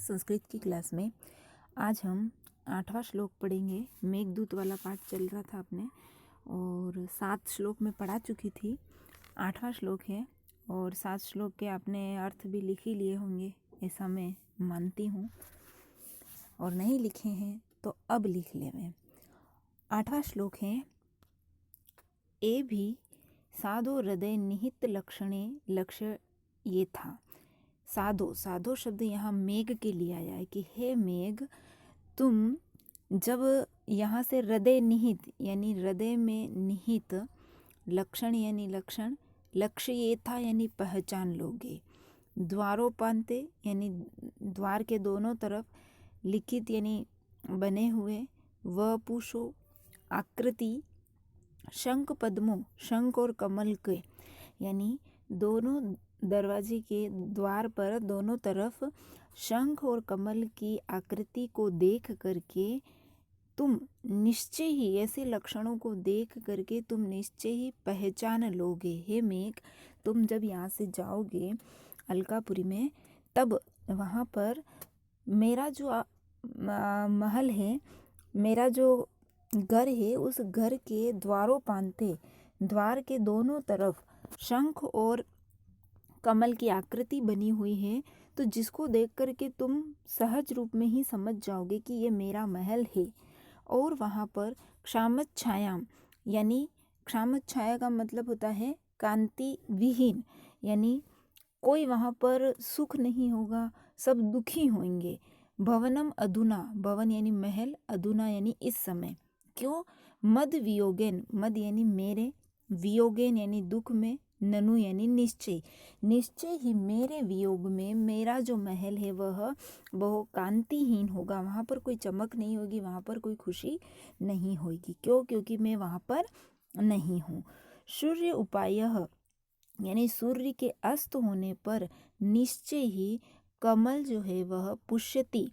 संस्कृत की क्लास में आज हम 8वां श्लोक पढ़ेंगे। मेघदूत वाला पाठ चल रहा था अपने और 7 श्लोक में पढ़ा चुकी थी। 8वां श्लोक है और 7 श्लोक के आपने अर्थ भी लिख ही लिए होंगे, ऐसा मैं मानती हूँ, और नहीं लिखे हैं तो अब लिख ले। मैं 8वां श्लोक है, ए भी साधो हृदय निहित लक्षणे लक्ष्य ये था। साधो, साधो शब्द यहाँ मेघ के लिए आया है कि हे मेघ, तुम जब यहाँ से हृदय निहित यानी हृदय में निहित लक्षण यानी लक्षण, लक्ष्य ये था यानी पहचान लोगे। द्वारोपांते यानी द्वार के दोनों तरफ लिखित यानी बने हुए वपुषो आकृति, शंख पद्मों, शंख और कमल के यानी दोनों दरवाजे के द्वार पर दोनों तरफ शंख और कमल की आकृति को देख करके तुम निश्चय ही, ऐसे लक्षणों को देख करके तुम निश्चय ही पहचान लोगे। हे मेघ, तुम जब यहाँ से जाओगे अलकापुरी में, तब वहाँ पर मेरा जो महल है, मेरा जो घर है, उस घर के द्वारोपांते, द्वार के दोनों तरफ शंख और कमल की आकृति बनी हुई है, तो जिसको देख करके तुम सहज रूप में ही समझ जाओगे कि ये मेरा महल है। और वहाँ पर क्षामत छायाम यानी क्षामत छाया का मतलब होता है कांति विहीन, यानी कोई वहाँ पर सुख नहीं होगा, सब दुखी होंगे। भवनम अधुना, भवन यानी महल, अधुना यानी इस समय। क्यों? मद वियोगेन, मद यानी मेरे, वियोगेन यानी दुख में, ननु यानी निश्चय, निश्चय ही मेरे वियोग में मेरा जो महल है वह बहुत कांतिहीन होगा। वहाँ पर कोई चमक नहीं होगी, वहाँ पर कोई खुशी नहीं होगी। क्यों? क्योंकि मैं वहाँ पर नहीं हूँ। सूर्य उपायः यानी सूर्य के अस्त होने पर निश्चय ही कमल जो है वह पुष्यति,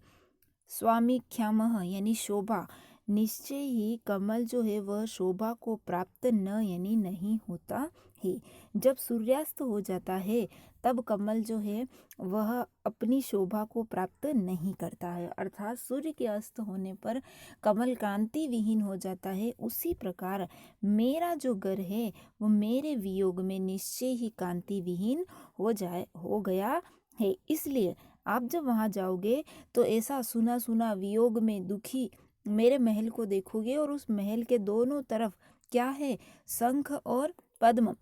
स्वामी ख्यामः यानी शोभा, निश्चय ही कमल जो है वह शोभा को प्राप्त न यानी नहीं होता है। जब सूर्यास्त हो जाता है तब कमल जो है वह अपनी शोभा को प्राप्त नहीं करता है, अर्थात सूर्य के अस्त होने पर कमल कांति विहीन हो जाता है। उसी प्रकार मेरा जो घर है वो मेरे वियोग में निश्चय ही कांति विहीन हो गया है। इसलिए आप जब वहाँ जाओगे तो ऐसा सुना सुना वियोग में दुखी मेरे महल को देखोगे, और उस महल के दोनों तरफ क्या है? शंख और पद्म,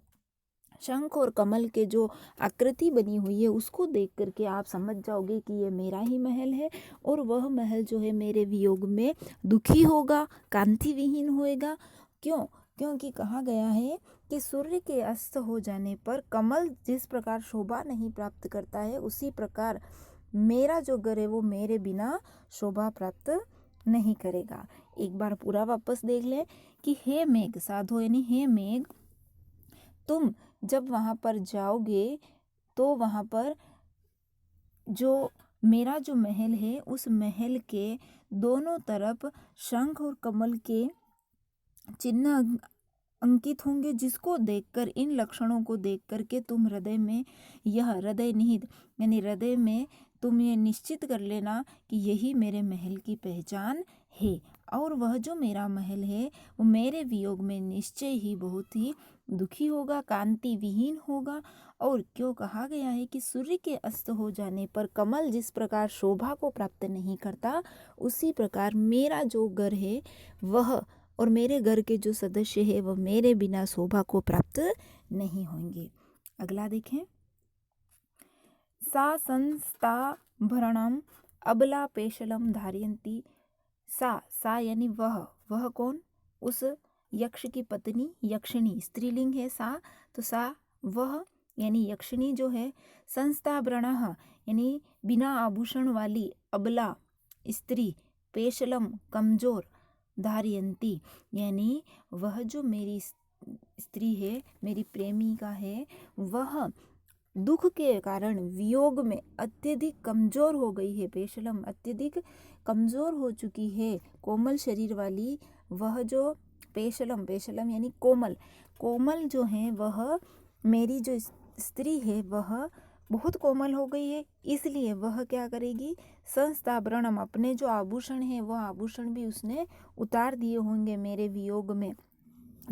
शंख और कमल के जो आकृति बनी हुई है उसको देख करके आप समझ जाओगे कि ये मेरा ही महल है, और वह महल जो है मेरे वियोग में दुखी होगा, कांति विहीन होएगा। क्यों? क्योंकि कहा गया है कि सूर्य के अस्त हो जाने पर कमल जिस प्रकार शोभा नहीं प्राप्त करता है, उसी प्रकार मेरा जो घर है वो मेरे बिना शोभा प्राप्त नहीं करेगा। एक बार पूरा वापस देख ले कि हे मेघ, साधो यानी हे मेघ, तुम जब वहाँ पर जाओगे तो वहाँ पर जो मेरा जो महल है उस महल के दोनों तरफ शंख और कमल के चिन्ह अंकित होंगे, जिसको देखकर, इन लक्षणों को देख करके तुम हृदय में, यह हृदय निहित यानी हृदय में तुम ये निश्चित कर लेना कि यही मेरे महल की पहचान है, और वह जो मेरा महल है वो मेरे वियोग में निश्चय ही बहुत ही दुखी होगा, कांति विहीन होगा। और क्यों कहा गया है कि सूर्य के अस्त हो जाने पर कमल जिस प्रकार शोभा को प्राप्त नहीं करता, उसी प्रकार मेरा जो घर है वह और मेरे घर के जो सदस्य है वह मेरे बिना शोभा को प्राप्त नहीं होंगे। अगला देखें, सा संस्थाभरणम अबला पेशलम धारयन्ती। सा यानी वह कौन? उस यक्ष की पत्नी, यक्षिणी, स्त्रीलिंग है सा, तो सा वह यानी यक्षिणी जो है, संस्थाभरणः यानी बिना आभूषण वाली, अबला स्त्री, पेशलम कमजोर, धारयन्ती यानी वह जो मेरी स्त्री है, मेरी प्रेमिका है, वह दुख के कारण वियोग में अत्यधिक कमजोर हो गई है। पेशलम अत्यधिक कमजोर हो चुकी है, कोमल शरीर वाली वह जो पेशलम, पेशलम यानी कोमल, कोमल जो है वह मेरी जो स्त्री है वह बहुत कोमल हो गई है, इसलिए वह क्या करेगी, संस्थाभरणम, अपने जो आभूषण है वह आभूषण भी उसने उतार दिए होंगे मेरे वियोग में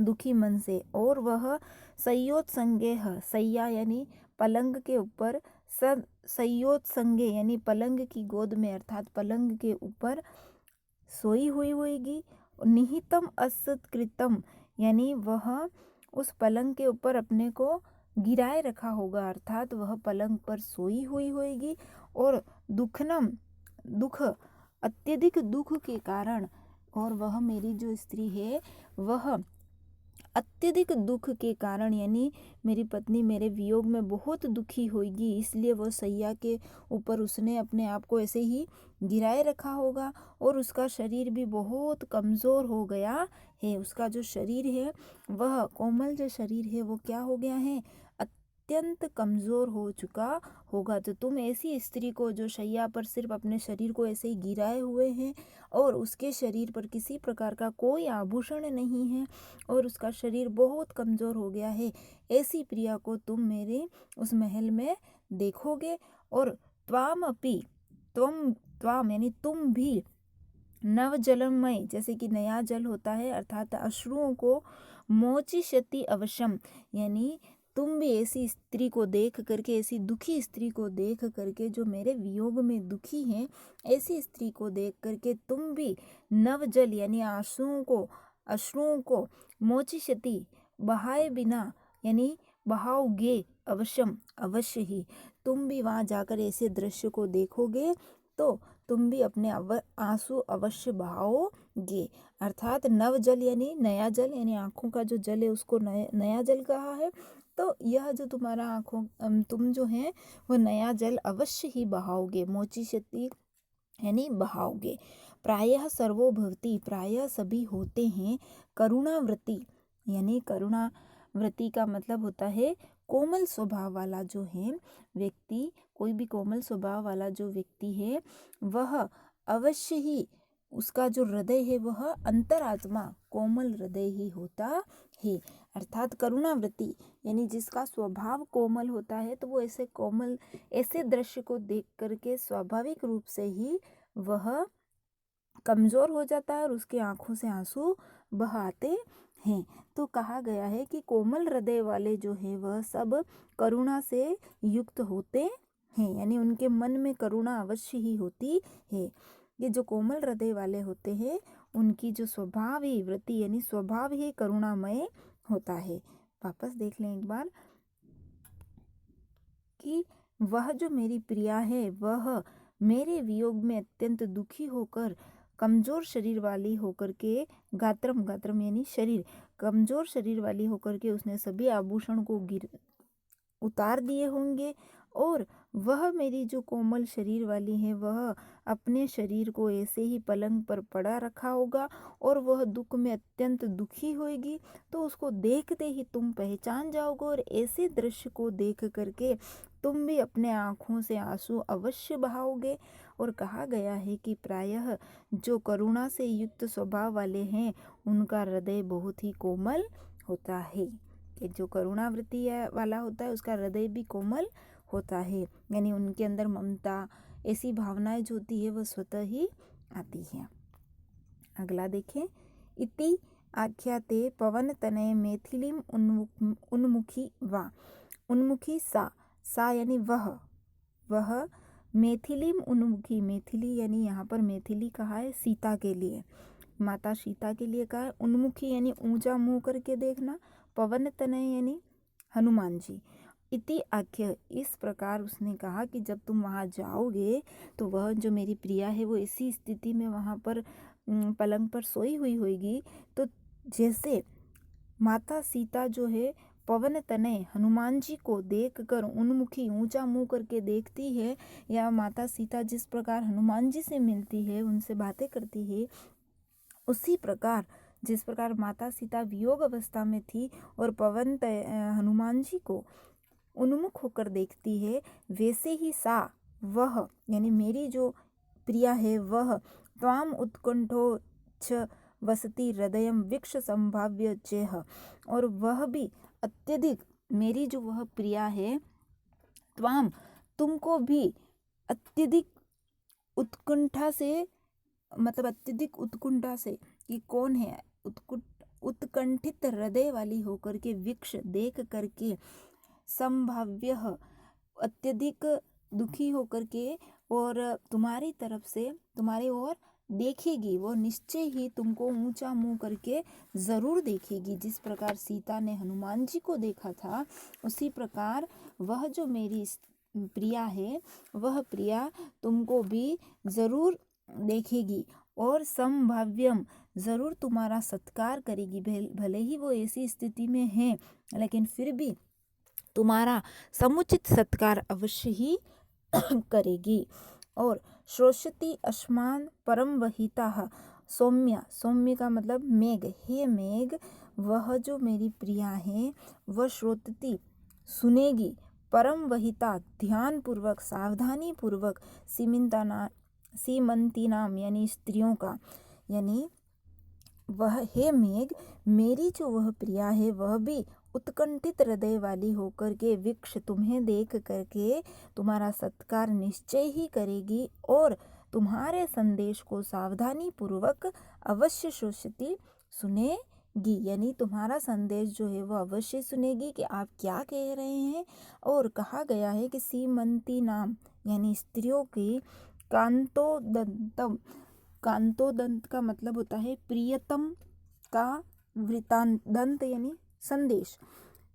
दुखी मन से। और वह संज्ञेह, सैया यानी पलंग के ऊपर, संज्ञे यानी पलंग की गोद में अर्थात पलंग के ऊपर सोई हुई होगी। निहितम असत्कृतम यानी वह उस पलंग के ऊपर अपने को गिराए रखा होगा, अर्थात वह पलंग पर सोई हुई होगी। और दुखनम, दुख, अत्यधिक दुख के कारण, और वह मेरी जो स्त्री है वह अत्यधिक दुख के कारण यानी मेरी पत्नी मेरे वियोग में बहुत दुखी होगी, इसलिए वो सैया के ऊपर उसने अपने आप को ऐसे ही गिराए रखा होगा। और उसका शरीर भी बहुत कमज़ोर हो गया है, उसका जो शरीर है वह कोमल जो शरीर है वो क्या हो गया है, अत्यंत कमज़ोर हो चुका होगा। तो तुम ऐसी स्त्री को जो शैया पर सिर्फ अपने शरीर को ऐसे ही गिराए हुए हैं और उसके शरीर पर किसी प्रकार का कोई आभूषण नहीं है और उसका शरीर बहुत कमज़ोर हो गया है, ऐसी प्रिया को तुम मेरे उस महल में देखोगे। और त्वाम अपि, त्वाम यानी तुम भी, नव जलमय जैसे कि नया जल होता है अर्थात अश्रुओं को, मोचिष्यति अवश्यम यानी तुम भी ऐसी स्त्री को देख करके, ऐसी दुखी स्त्री को देख करके जो मेरे वियोग में दुखी हैं, ऐसी स्त्री को देख करके तुम भी नव जल यानी अश्रुओं को मोचिष्यति बहाए बिना यानी बहाओगे, अवश्यम अवश्य ही तुम भी वहाँ जाकर ऐसे दृश्य को देखोगे तो तुम भी अपने आंसू अवश्य बहाओगे। अर्थात नव जल यानी नया जल, यानी आँखों का जो जल है उसको नया जल कहा है। तो यह जो तुम्हारा तुम जो है वो नया जल अवश्य ही बहाओगे, मोचिष्यति यानी बहाओगे। प्रायः सर्वो भवति, प्रायः सभी होते हैं। करुणावृत्ति यानी करुणावृत्ति का मतलब होता है कोमल स्वभाव वाला जो है व्यक्ति, कोई भी कोमल स्वभाव वाला जो व्यक्ति है वह अवश्य ही, उसका जो हृदय है वह अंतरात्मा कोमल हृदय ही होता है। अर्थात करुणावृत्ति यानी जिसका स्वभाव कोमल होता है तो वो ऐसे कोमल, ऐसे दृश्य को देख करके स्वाभाविक रूप से ही वह कमज़ोर हो जाता है और उसकी आंखों से आंसू बहाते हैं। तो कहा गया है कि कोमल हृदय वाले जो हैं वह सब करुणा से युक्त होते हैं, यानी उनके मन में करुणा अवश्य ही होती है। ये जो कोमल हृदय वाले होते हैं उनकी जो स्वभाव ही वृत्ति यानी स्वभाव ही करुणामय होता है। वापस देख लें एक बार कि वह जो मेरी प्रिया है वह मेरे वियोग में अत्यंत दुखी होकर, कमज़ोर शरीर वाली होकर के, गात्रम यानी शरीर, कमज़ोर शरीर वाली होकर के उसने सभी आभूषण को उतार दिए होंगे। और वह मेरी जो कोमल शरीर वाली है वह अपने शरीर को ऐसे ही पलंग पर पड़ा रखा होगा और वह दुख में अत्यंत दुखी होगी। तो उसको देखते ही तुम पहचान जाओगे और ऐसे दृश्य को देख करके तुम भी अपने आँखों से आंसू अवश्य बहाओगे। और कहा गया है कि प्रायः जो करुणा से युक्त स्वभाव वाले हैं उनका हृदय बहुत ही कोमल होता है, कि जो करुणावृत्ति वाला होता है उसका हृदय भी कोमल होता है, यानी उनके अंदर ममता, ऐसी भावनाएं जो होती है वह स्वतः ही आती है। अगला देखें, इति आख्याते पवन तनय मैथिलीम उन्मुखी वा, उन्मुखी सा यानी वह मैथिलीम उन्मुखी, मैथिली यानी यहाँ पर मैथिली कहा है सीता के लिए, माता सीता के लिए कहा है। उन्मुखी यानी ऊंचा मुंह करके देखना, पवन तनय यानी हनुमान जी। इति आख्य इस प्रकार उसने कहा कि जब तुम वहाँ जाओगे तो वह जो मेरी प्रिया है वो इसी स्थिति में वहाँ पर पलंग पर सोई हुई होगी। तो जैसे माता सीता जो है पवन तनय हनुमान जी को देखकर उन्मुखी ऊंचा मुंह करके देखती है, या माता सीता जिस प्रकार हनुमान जी से मिलती है, उनसे बातें करती है, उसी प्रकार जिस प्रकार माता सीता वियोग अवस्था में थी और पवन हनुमान जी को उन्मुख होकर देखती है, वैसे ही वह यानी मेरी जो प्रिया है वह त्वाम उत्कंठोच्छ वसति हृदयम वीक्ष संभाव्य चेह, और वह भी अत्यधिक, मेरी जो वह प्रिया है त्वाम तुमको भी अत्यधिक उत्कंठा से, मतलब अत्यधिक उत्कंठा से कि कौन है, उत्कंठित हृदय वाली होकर के वृक्ष देख करके, संभाव्य अत्यधिक दुखी होकर के और तुम्हारी तरफ से तुम्हारी ओर देखेगी, वो निश्चय ही तुमको ऊंचा मुंह करके जरूर देखेगी। जिस प्रकार सीता ने हनुमान जी को देखा था, उसी प्रकार वह जो मेरी प्रिया है, वह प्रिया तुमको भी जरूर देखेगी और संभाव्यम जरूर तुम्हारा सत्कार करेगी। भले ही वो ऐसी स्थिति में है, लेकिन फिर भी तुम्हारा समुचित सत्कार अवश्य ही करेगी। और श्रोष्यति अस्मान परम वहिता सौम्य, सौम्य का मतलब मेघ, हे मेघ वह जो मेरी प्रिया है वह श्रोतति सुनेगी, परम वहिता ध्यान पूर्वक सावधानी पूर्वक, सीमंती नाम यानी स्त्रियों का, यानी वह हे मेघ मेरी जो वह प्रिया है वह भी उत्कंठित हृदय वाली होकर के वृक्ष तुम्हें देख करके तुम्हारा सत्कार निश्चय ही करेगी और तुम्हारे संदेश को सावधानी पूर्वक अवश्य श्रोष्यति सुनेगी। यानी तुम्हारा संदेश जो है वो अवश्य सुनेगी कि आप क्या कह रहे हैं। और कहा गया है कि सीमंती नाम यानी स्त्रियों की कांतोदंतम, कांतोदंत का मतलब होता है प्रियतम का वृतांत, दंत यानी संदेश,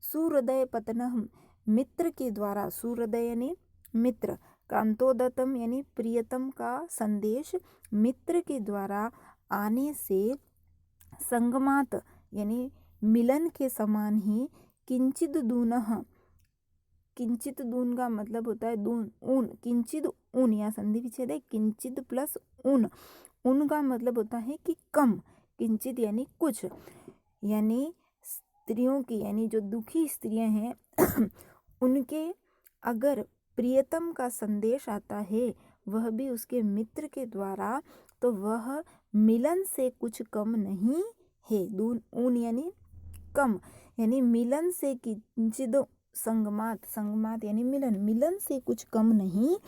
सुहृदय पतनम मित्र के द्वारा, सुहृदय यानी मित्र, कांतोदतम यानी प्रियतम का संदेश मित्र के द्वारा आने से, संगमात यानी मिलन के समान ही, किंचित दूनः, किंचित दून का मतलब होता है दून, ऊन, किंचित ऊन या संधि विच्छेद है, किंचित प्लस ऊन, ऊन का मतलब होता है कि कम, किंचित यानी कुछ, यानी स्त्रियों की यानी जो दुखी स्त्रियां हैं उनके अगर प्रियतम का संदेश आता है वह भी उसके मित्र के द्वारा, तो वह मिलन से कुछ कम नहीं है। दून ऊन यानी कम, यानी मिलन से किंचित, संगमात, संगमात यानी मिलन, मिलन से कुछ कम नहीं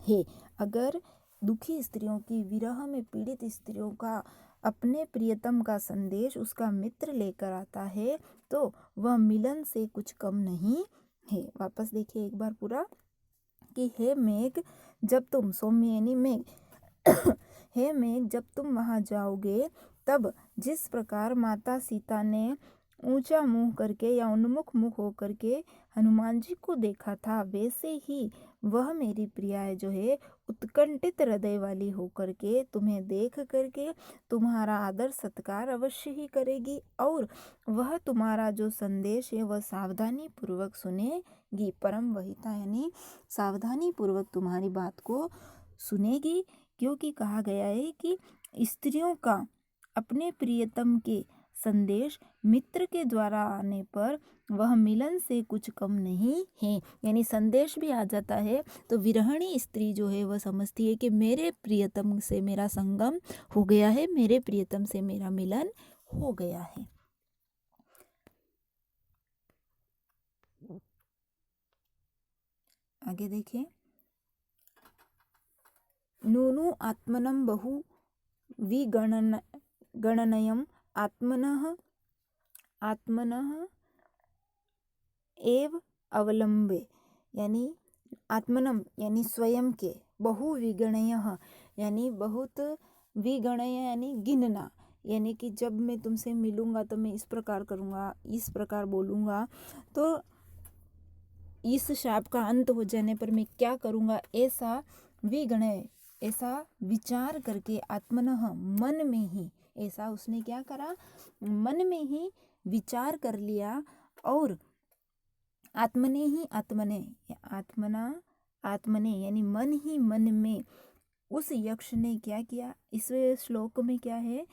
है। अगर दुखी स्त्रियों की, विरह में पीड़ित स्त्रियों का अपने प्रियतम का संदेश उसका मित्र लेकर आता है तो वह मिलन से कुछ कम नहीं है। वापस देखिए एक बार पूरा कि हे मेघ जब तुम, सौम्य यानी मेघ हे मेघ जब तुम वहां जाओगे तब जिस प्रकार माता सीता ने ऊंचा मुंह करके या उन्मुख मुख होकर के हनुमान जी को देखा था, वैसे ही वह मेरी प्रिया जो है उत्कंठित हृदय वाली होकर के तुम्हें देख करके तुम्हारा आदर सत्कार अवश्य ही करेगी और वह तुम्हारा जो संदेश है वह सावधानी पूर्वक सुनेगी। परम वहिता यानी सावधानी पूर्वक तुम्हारी बात को सुनेगी, क्योंकि कहा गया है कि स्त्रियों का अपने प्रियतम के संदेश मित्र के द्वारा आने पर वह मिलन से कुछ कम नहीं है। यानी संदेश भी आ जाता है तो विरहिणी स्त्री जो है वह समझती है कि मेरे प्रियतम से मेरा संगम हो गया है, मेरे प्रियतम से मेरा मिलन हो गया है। आगे देखिए, नूनु आत्मनं बहु विगणनयम् आत्मनः एव अवलंबे, यानी आत्मनम यानी स्वयं के, बहु विगणयः यानी बहुत, विगणय यानी गिनना, यानी कि जब मैं तुमसे मिलूंगा तो मैं इस प्रकार करूंगा, इस प्रकार बोलूंगा, तो इस शाप का अंत हो जाने पर मैं क्या करूंगा, ऐसा विगणय, ऐसा विचार करके, आत्मनः मन में ही, ऐसा उसने क्या करा, मन में ही विचार कर लिया और आत्मने ही आत्मने, आत्मना आत्मने यानी मन ही मन में उस यक्ष ने क्या किया। इस श्लोक में क्या है,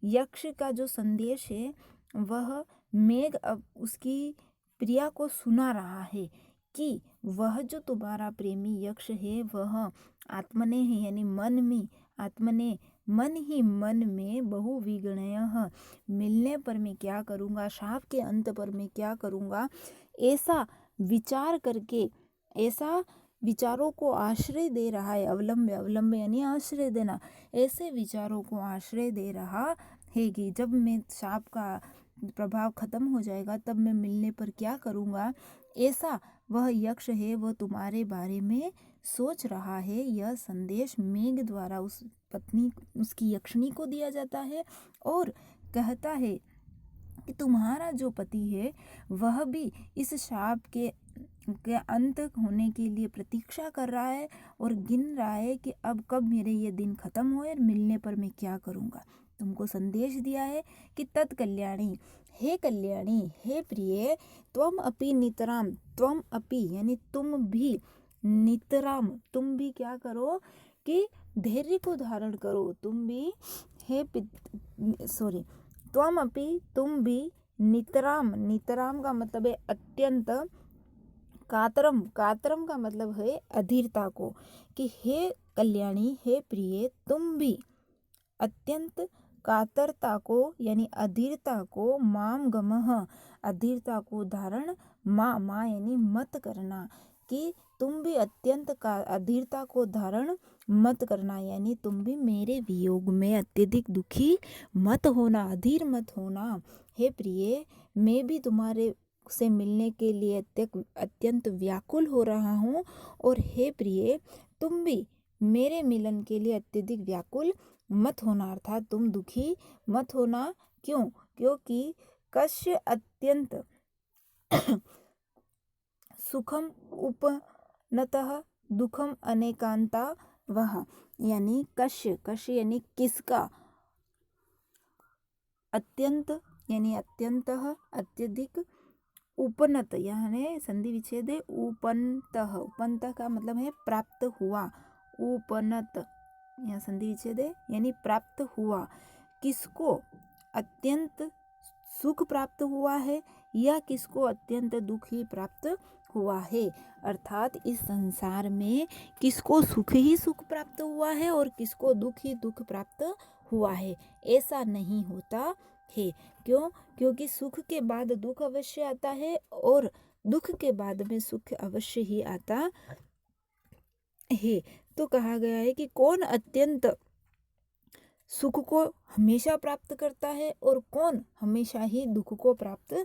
यक्ष का जो संदेश है वह मेघ अब उसकी प्रिया को सुना रहा है कि वह जो तुम्हारा प्रेमी यक्ष है वह आत्मने है, यानी मन में, आत्मने मन ही मन में, बहु विगणय मिलने पर मैं क्या करूँगा, शाप के अंत पर मैं क्या करूँगा, ऐसा विचार करके, ऐसा विचारों को आश्रय दे रहा है। अवलंब्य, अवलंब्य यानी आश्रय देना। ऐसे विचारों को आश्रय दे रहा है कि जब मैं शाप का प्रभाव खत्म हो जाएगा तब मैं मिलने पर क्या करूँगा, ऐसा वह यक्ष है वह तुम्हारे बारे में सोच रहा है। यह संदेश मेघ द्वारा उस पत्नी, उसकी यक्षिणी को दिया जाता है और कहता है कि तुम्हारा जो पति है वह भी इस शाप के अंत होने के लिए प्रतीक्षा कर रहा है और गिन रहा है कि अब कब मेरे ये दिन खत्म होए और मिलने पर मैं क्या करूँगा। तुमको संदेश दिया है कि तत्कल्याणी, हे कल्याणी, हे प्रिय, त्वम अपि नितराम, त्वम अपि यानी तुम भी, नितराम तुम भी क्या करो कि धैर्य को धारण करो। तुम भी हे त्वम अपि तुम भी, नितराम, नितराम का मतलब है अत्यंत, कातरम, कातरम का मतलब है अधीरता को, कि हे कल्याणी, हे प्रिय, तुम भी अत्यंत कातरता को यानी अधीरता को, माम गमः अधीरता को धारण, माँ यानी मत करना, कि तुम भी अत्यंत का अधीरता को धारण मत करना, यानी तुम भी मेरे वियोग में अत्यधिक दुखी मत होना, अधीर मत होना। हे प्रिय, मैं भी तुम्हारे से मिलने के लिए अत्यंत व्याकुल हो रहा हूँ, और हे प्रिय, तुम भी मेरे मिलन के लिए अत्यधिक व्याकुल मत होना, अर्थात तुम दुखी मत होना। क्यों? क्योंकि कश्य अत्यंत सुखम उपनतः दुखम अनेकांता वह, यानी कश्य, कश्य यानी किसका, अत्यंत यानी अत्यंतः, अत्यधिक, उपनत यानी संधि विच्छेद है, उपनतः, उपनतः का मतलब है प्राप्त हुआ, उपनत यह संधि विच्छेद है यानी प्राप्त हुआ। किसको? अत्यंत सुख प्राप्त हुआ है या किसको? अत्यंत दुख ही प्राप्त हुआ है। अर्थात इस संसार में किसको सुख ही सुख प्राप्त हुआ है और किसको दुख ही दुख प्राप्त हुआ है, ऐसा नहीं होता है। क्यों? क्योंकि सुख के बाद दुख अवश्य आता है और दुख के बाद में सुख अवश्य ही आता है। तो कहा गया है कि कौन अत्यंत सुख को हमेशा प्राप्त करता है और कौन हमेशा ही दुख को प्राप्त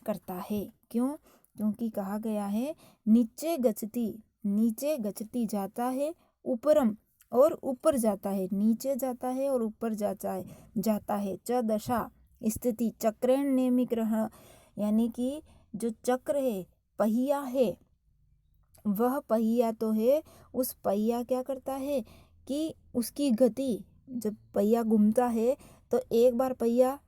करता है। क्यों? क्योंकि कहा गया है नीचे गचती, नीचे गचती जाता है, ऊपरम और ऊपर जाता है, नीचे जाता है और ऊपर जाता है। च दशा स्थिति चक्रेण नेमिक रह, यानी कि जो चक्र है, पहिया है, वह पहिया तो है, उस पहिया क्या करता है कि उसकी गति, जब पहिया घूमता है तो एक बार पहिया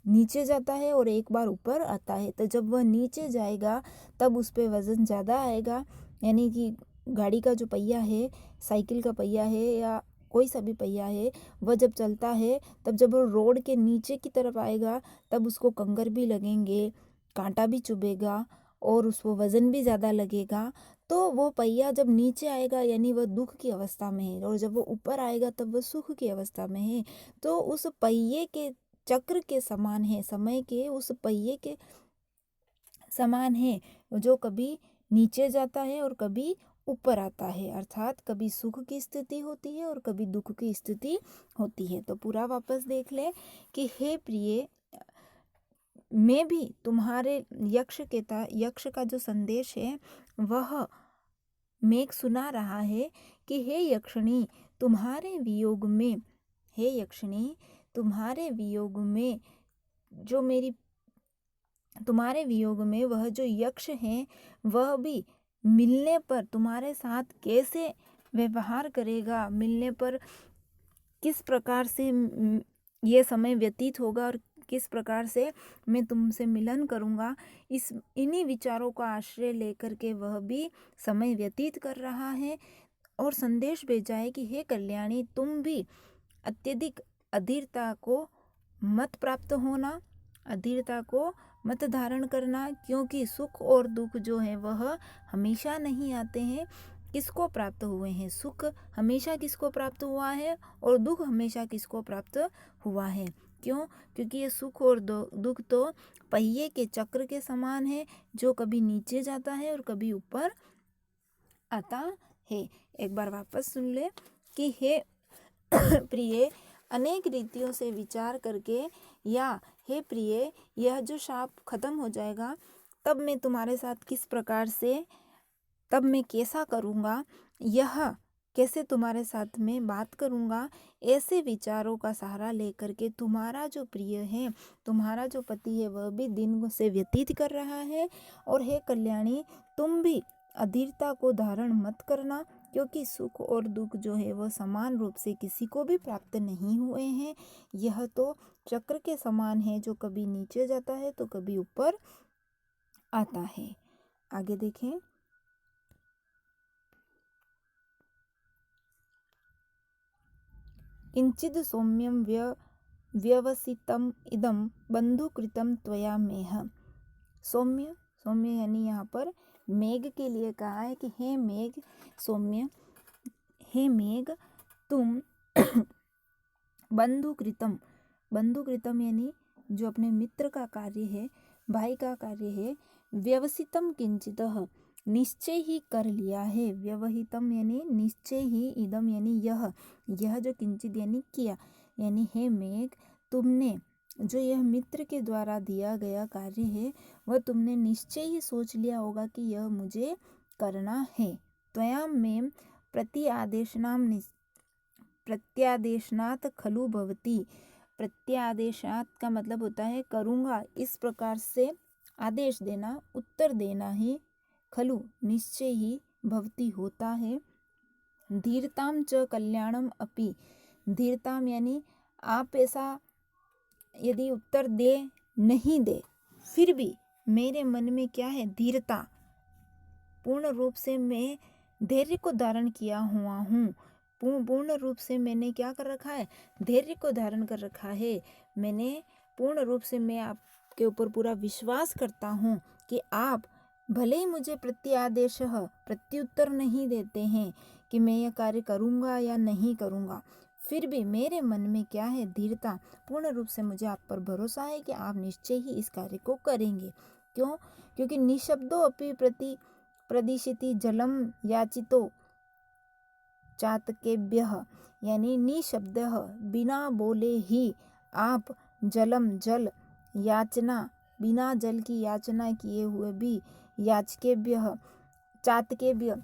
नीचे जाता है और एक बार ऊपर आता है। तो जब वह नीचे जाएगा तब उस पर वज़न ज़्यादा आएगा, यानी कि गाड़ी का जो पहिया है, साइकिल का पहिया है या कोई सा भी पहिया है, वह जब चलता है तब जब वो रोड के नीचे की तरफ आएगा तब उसको कंकर भी लगेंगे, कांटा भी चुभेगा और उसको वज़न भी ज़्यादा लगेगा। तो वो पहिया जब नीचे आएगा यानी वह दुख की अवस्था में है, और जब वो ऊपर आएगा तब वह सुख की अवस्था में है। तो उस पहिए के चक्र के समान है, समय के उस पहिए के समान है, जो कभी नीचे जाता है और कभी ऊपर आता है। अर्थात कभी सुख की स्थिति होती है और कभी दुख की स्थिति होती है। तो पूरा वापस देख ले कि हे प्रिय, मैं भी तुम्हारे यक्ष का जो संदेश है वह मेघ सुना रहा है कि हे यक्षिणी, तुम्हारे वियोग में, हे यक्षिणी, तुम्हारे वियोग में जो मेरी, तुम्हारे वियोग में वह जो यक्ष है वह भी मिलने पर तुम्हारे साथ कैसे व्यवहार करेगा, मिलने पर किस प्रकार से ये समय व्यतीत होगा और किस प्रकार से मैं तुमसे मिलन करूँगा, इन्हीं विचारों का आश्रय लेकर के वह भी समय व्यतीत कर रहा है। और संदेश भेजा है कि हे कल्याणी, तुम भी अत्यधिक अधीरता को मत प्राप्त होना, अधीरता को मत धारण करना, क्योंकि सुख और दुख जो है वह हमेशा नहीं आते हैं। किसको प्राप्त हुए हैं? सुख हमेशा किसको प्राप्त हुआ है और दुख हमेशा किसको प्राप्त हुआ है? क्यों? क्योंकि ये सुख और दुख तो पहिए के चक्र के समान है, जो कभी नीचे जाता है और कभी ऊपर आता है। एक बार वापस सुन ले कि हे प्रिय, अनेक रीतियों से विचार करके, या हे प्रिय, यह जो शाप खत्म हो जाएगा तब मैं तुम्हारे साथ किस प्रकार से, तब मैं कैसा करूँगा, यह कैसे तुम्हारे साथ में बात करूँगा, ऐसे विचारों का सहारा लेकर के तुम्हारा जो प्रिय है, तुम्हारा जो पति है, वह भी दिन से व्यतीत कर रहा है। और हे कल्याणी, तुम भी अधीरता को धारण मत करना, क्योंकि सुख और दुख जो है वह समान रूप से किसी को भी प्राप्त नहीं हुए हैं। यह तो चक्र के समान है, जो कभी नीचे जाता है तो कभी ऊपर आता है। आगे देखें। किंचिद सौम्यम व्यवसितम इदम बंधुकृतम त्वया मेह। सौम्य, सौम्य यानी यहाँ पर मेघ के लिए कहा है कि हे मेघ, सौम्य, हे मेघ, तुम बंधुकृतम, बंधुकृतम यानी जो अपने मित्र का कार्य है, भाई का कार्य है, व्यवसितम किंचितः, निश्चय ही कर लिया है, व्यवहितम यानी निश्चय ही, इदम यानी यह जो किंचित यानी किया, यानी हे मेघ, तुमने जो यह मित्र के द्वारा दिया गया कार्य है वह तुमने निश्चय ही सोच लिया होगा कि यह मुझे करना है। त्वयां में प्रत्यादेशनात् खलु भवति। प्रत्यादेशात का मतलब होता है करूँगा, इस प्रकार से आदेश देना, उत्तर देना ही, खलु निश्चय ही, भवति होता है। धीरताम च कल्याणम अपि। धीरताम यानी आप ऐसा यदि उत्तर दे नहीं दे, फिर भी मेरे मन में क्या है, धीरता, पूर्ण रूप से मैं धैर्य को धारण किया हुआ हूँ। पूर्ण रूप से मैंने क्या कर रखा है, धैर्य को धारण कर रखा है। मैंने पूर्ण रूप से, मैं आपके ऊपर पूरा विश्वास करता हूँ कि आप भले ही मुझे प्रत्यादेश, प्रत्युत्तर नहीं देते हैं कि मैं यह कार्य करूँगा या नहीं करूँगा, फिर भी मेरे मन में क्या है, धीरता, पूर्ण रूप से मुझे आप पर भरोसा है कि आप निश्चय ही इस कार्य को करेंगे। क्यों? क्योंकि निशब्दो अपि प्रदिशति जलम याचितो चातकेभ्यः, यानी निशब्द, बिना बोले ही आप जल याचना, बिना जल की याचना किए हुए भी, याचकेभ्यः, चातकेभ्य,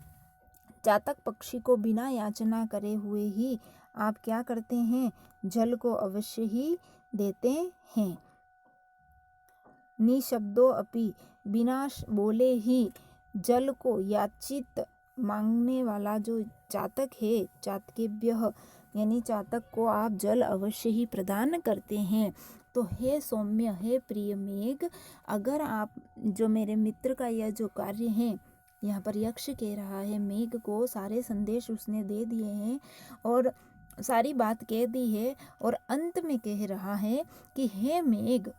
चातक पक्षी को बिना याचना करे हुए ही आप क्या करते हैं, जल को अवश्य ही देते हैं। निशब्दो अपि, बिना बोले ही जल को याचित, मांगने वाला जो चातक है, चातकेभ्यः यानी चातक को आप जल अवश्य ही प्रदान करते हैं। तो हे सौम्य, हे प्रिय मेघ, अगर आप जो मेरे मित्र का यह जो कार्य है, यहाँ पर यक्ष कह रहा है मेघ को, सारे संदेश उसने दे दिए हैं और सारी बात कह दी है, और अंत में कह रहा है कि हे मेघ,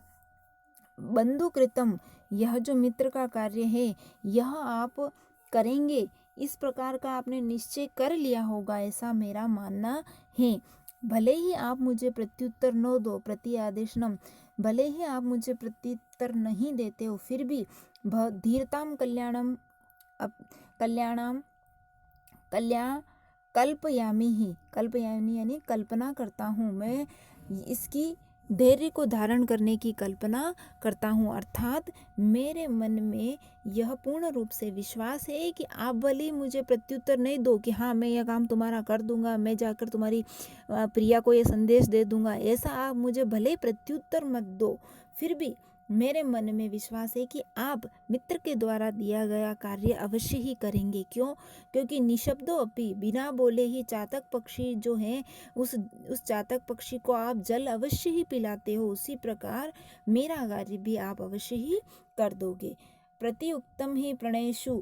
बंधुकृतम, यह जो मित्र का कार्य है यह आप करेंगे, इस प्रकार का आपने निश्चय कर लिया होगा, ऐसा मेरा मानना है। भले ही आप मुझे प्रत्युत्तर न दो, प्रति आदेशनम, भले ही आप मुझे प्रत्युत्तर नहीं देते हो, फिर भी धीरताम कल्याणम कल्पयामी ही, कल्पयामी यानी कल्पना करता हूँ, मैं इसकी धैर्य को धारण करने की कल्पना करता हूँ। अर्थात मेरे मन में यह पूर्ण रूप से विश्वास है कि आप भले मुझे प्रत्युत्तर नहीं दो कि हाँ मैं यह काम तुम्हारा कर दूंगा, मैं जाकर तुम्हारी प्रिया को यह संदेश दे दूंगा, ऐसा आप मुझे भले प्रत्युत्तर मत दो, फिर भी मेरे मन में विश्वास है कि आप मित्र के द्वारा दिया गया कार्य अवश्य ही करेंगे। क्यों? क्योंकि निशब्दो अपि, बिना बोले ही चातक पक्षी जो है, उस चातक पक्षी को आप जल अवश्य ही पिलाते हो, उसी प्रकार मेरा कार्य भी आप अवश्य ही कर दोगे। प्रतिउक्तम ही प्रणयेषु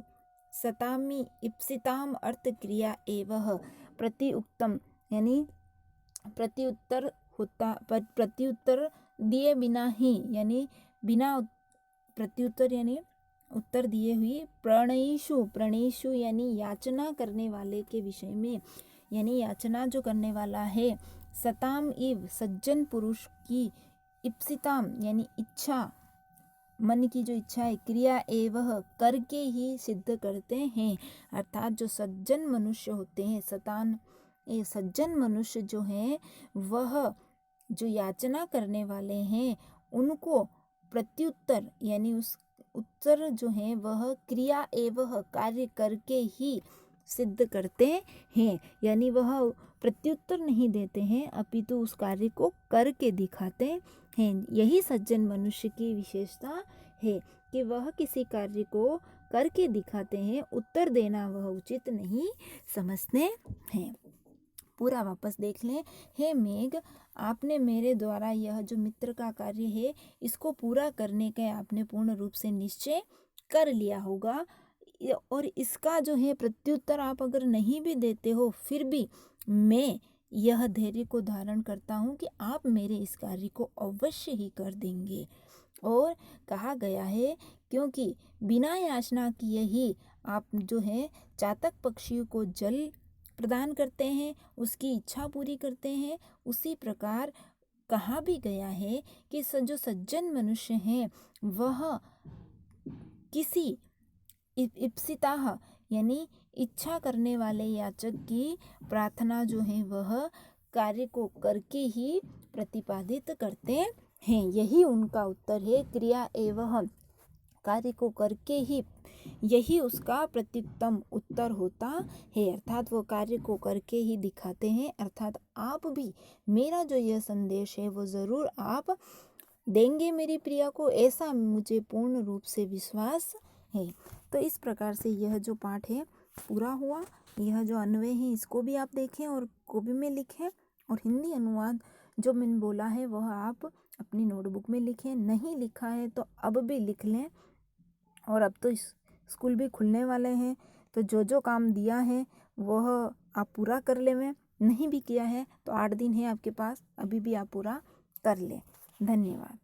सतामि इप्सिताम अर्थ क्रिया एवं। प्रतिउक्तम यानी प्रत्युत्तर होता, प्रत्युत्तर दिए बिना ही, यानी बिना प्रत्युत्तर यानी उत्तर दिए हुए, प्रणयेषु यानी याचना करने वाले के विषय में, यानी याचना जो करने वाला है, सताम इव सज्जन पुरुष की, इप्सिताम यानी इच्छा, मन की जो इच्छा है क्रिया एवं करके ही सिद्ध करते हैं। अर्थात जो सज्जन मनुष्य होते हैं, ये सज्जन मनुष्य जो हैं वह जो याचना करने वाले हैं उनको प्रत्युत्तर यानी उस उत्तर जो है वह क्रिया एवं कार्य करके ही सिद्ध करते हैं। यानी वह प्रत्युत्तर नहीं देते हैं अपितु उस कार्य को करके दिखाते हैं। यही सज्जन मनुष्य की विशेषता है कि वह किसी कार्य को करके दिखाते हैं, उत्तर देना वह उचित नहीं समझते हैं। पूरा वापस देख लें। हे मेघ, आपने मेरे द्वारा यह जो मित्र का कार्य है इसको पूरा करने का आपने पूर्ण रूप से निश्चय कर लिया होगा, और इसका जो है प्रत्युत्तर आप अगर नहीं भी देते हो फिर भी मैं यह धैर्य को धारण करता हूँ कि आप मेरे इस कार्य को अवश्य ही कर देंगे। और कहा गया है क्योंकि बिना याचना किए ही आप जो है चातक पक्षियों को जल प्रदान करते हैं, उसकी इच्छा पूरी करते हैं, उसी प्रकार कहा भी गया है कि जो सज्जन मनुष्य हैं वह किसी इप्सिताः यानी इच्छा करने वाले याचक की प्रार्थना जो है वह कार्य को करके ही प्रतिपादित करते हैं। यही उनका उत्तर है, क्रिया एवं कार्य को करके ही यही उसका प्रत्युत्तम उत्तर होता है। अर्थात वो कार्य को करके ही दिखाते हैं। अर्थात आप भी मेरा जो यह संदेश है वो ज़रूर आप देंगे मेरी प्रिया को, ऐसा मुझे पूर्ण रूप से विश्वास है। तो इस प्रकार से यह जो पाठ है पूरा हुआ। यह जो अन्वय है इसको भी आप देखें और कॉपी में लिखें, और हिंदी अनुवाद जो मैंने बोला है वह आप अपनी नोटबुक में लिखें। नहीं लिखा है तो अब भी लिख लें। और अब तो स्कूल भी खुलने वाले हैं, तो जो जो काम दिया है वह आप पूरा कर लें। नहीं भी किया है तो 8 दिन है आपके पास, अभी भी आप पूरा कर लें। धन्यवाद।